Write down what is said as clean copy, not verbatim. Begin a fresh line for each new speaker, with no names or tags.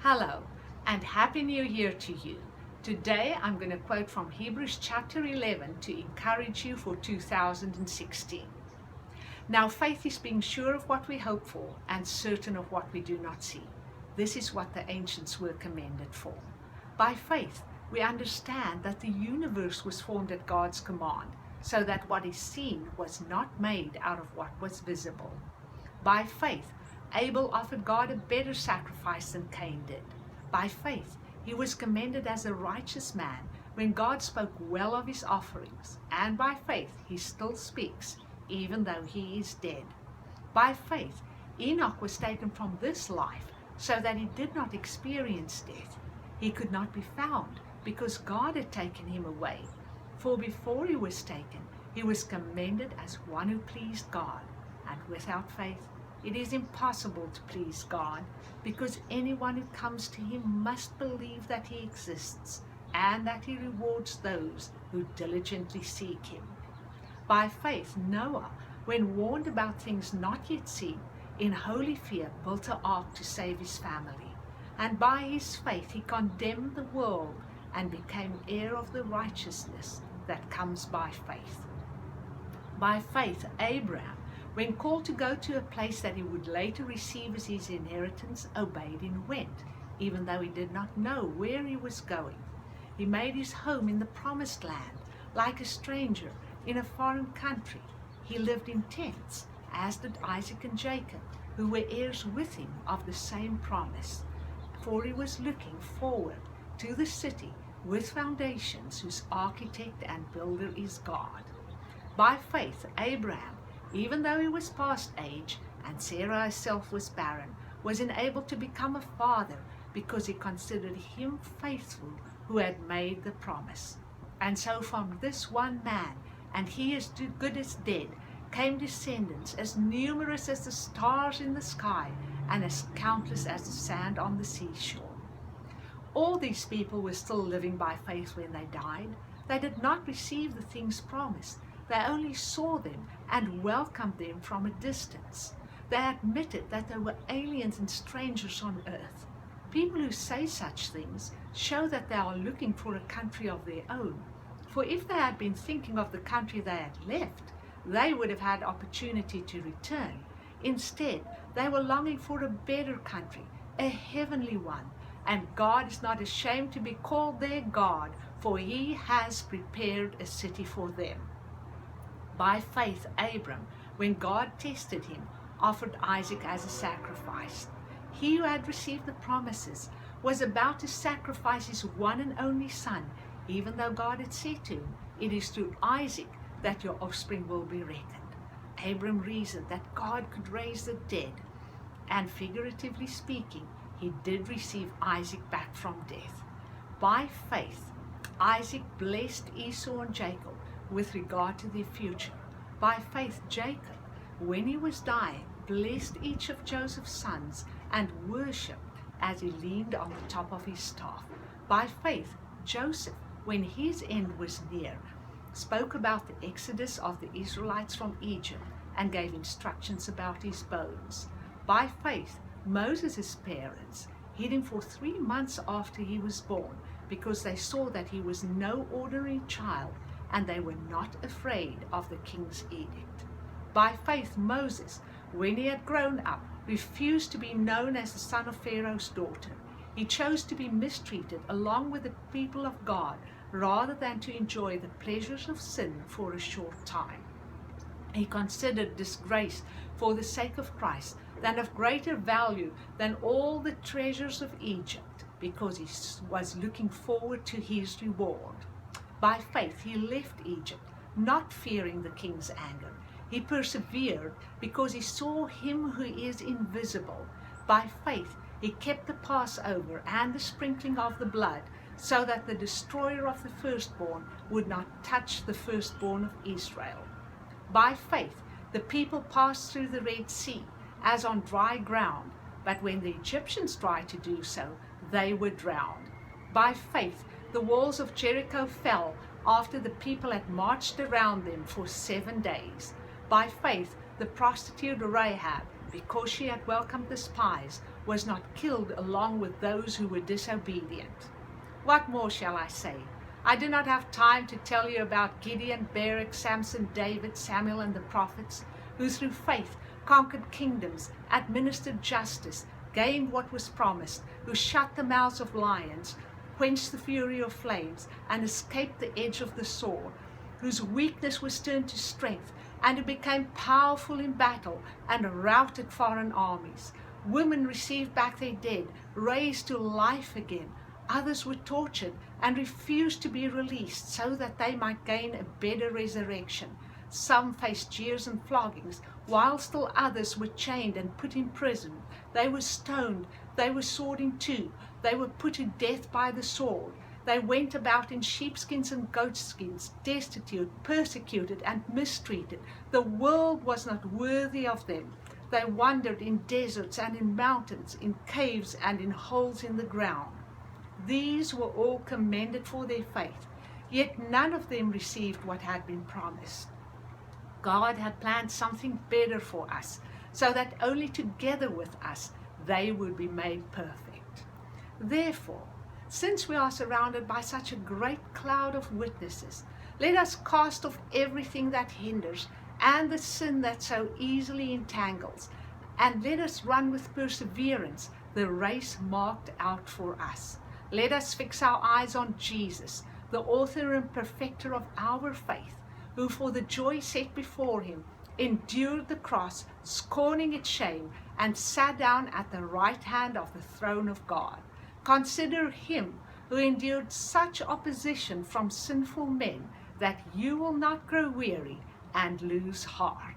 Hello and Happy New Year to you. Today I'm going to quote from Hebrews chapter 11 to encourage you for 2016. Now faith is being sure of what we hope for and certain of what we do not see. This is what the ancients were commended for. By faith we understand that the universe was formed at God's command, so that what is seen was not made out of what was visible. By faith Abel offered God a better sacrifice than Cain did. By faith, he was commended as a righteous man when God spoke well of his offerings, and by faith he still speaks, even though he is dead. By faith, Enoch was taken from this life so that he did not experience death. He could not be found because God had taken him away. For before he was taken, he was commended as one who pleased God, and without faith, it is impossible to please God, because anyone who comes to him must believe that he exists and that he rewards those who diligently seek him. By faith, Noah, when warned about things not yet seen, in holy fear built an ark to save his family. And by his faith he condemned the world and became heir of the righteousness that comes by faith. By faith, Abraham, when called to go to a place that he would later receive as his inheritance, obeyed and went, even though he did not know where he was going. He made his home in the promised land, like a stranger in a foreign country. He lived in tents, as did Isaac and Jacob, who were heirs with him of the same promise. For he was looking forward to the city with foundations, whose architect and builder is God. By faith, Abraham, even though he was past age and Sarah herself was barren, was enabled to become a father because he considered him faithful who had made the promise. And so from this one man, and he as good as dead, came descendants as numerous as the stars in the sky and as countless as the sand on the seashore. All these people were still living by faith when they died. They did not receive the things promised. They only saw them and welcomed them from a distance. They admitted that they were aliens and strangers on earth. People who say such things show that they are looking for a country of their own. For if they had been thinking of the country they had left, they would have had opportunity to return. Instead, they were longing for a better country, a heavenly one. And God is not ashamed to be called their God, for he has prepared a city for them. By faith, Abram, when God tested him, offered Isaac as a sacrifice. He who had received the promises was about to sacrifice his one and only son, even though God had said to him, "It is through Isaac that your offspring will be reckoned." Abram reasoned that God could raise the dead, and figuratively speaking, he did receive Isaac back from death. By faith, Isaac blessed Esau and Jacob with regard to their future. By faith, Jacob, when he was dying, blessed each of Joseph's sons and worshipped as he leaned on the top of his staff. By faith, Joseph, when his end was near, spoke about the exodus of the Israelites from Egypt and gave instructions about his bones. By faith, Moses' parents hid him for 3 months after he was born, because they saw that he was no ordinary child, and they were not afraid of the king's edict. By faith, Moses, when he had grown up, refused to be known as the son of Pharaoh's daughter. He chose to be mistreated along with the people of God, rather than to enjoy the pleasures of sin for a short time. He considered disgrace for the sake of Christ than of greater value than all the treasures of Egypt, because he was looking forward to his reward. By faith he left Egypt, not fearing the king's anger. He persevered because he saw him who is invisible. By faith he kept the Passover and the sprinkling of the blood, so that the destroyer of the firstborn would not touch the firstborn of Israel. By faith the people passed through the Red Sea as on dry ground, but when the Egyptians tried to do so, they were drowned. By faith the walls of Jericho fell after the people had marched around them for 7 days. By faith, the prostitute Rahab, because she had welcomed the spies, was not killed along with those who were disobedient. What more shall I say? I do not have time to tell you about Gideon, Barak, Samson, David, Samuel, and the prophets, who through faith conquered kingdoms, administered justice, gained what was promised, who shut the mouths of lions, quenched the fury of flames, and escaped the edge of the sword, whose weakness was turned to strength, and who became powerful in battle and routed foreign armies. Women received back their dead, raised to life again. Others were tortured and refused to be released so that they might gain a better resurrection. Some faced jeers and floggings, while still others were chained and put in prison. They were stoned, they were sawed in two, they were put to death by the sword. They went about in sheepskins and goatskins, destitute, persecuted, and mistreated. The world was not worthy of them. They wandered in deserts and in mountains, in caves and in holes in the ground. These were all commended for their faith, yet none of them received what had been promised. God had planned something better for us, so that only together with us they would be made perfect. Therefore, since we are surrounded by such a great cloud of witnesses, let us cast off everything that hinders and the sin that so easily entangles, and let us run with perseverance the race marked out for us. Let us fix our eyes on Jesus, the author and perfecter of our faith, who for the joy set before him endured the cross, scorning its shame, and sat down at the right hand of the throne of God. Consider him who endured such opposition from sinful men, that you will not grow weary and lose heart.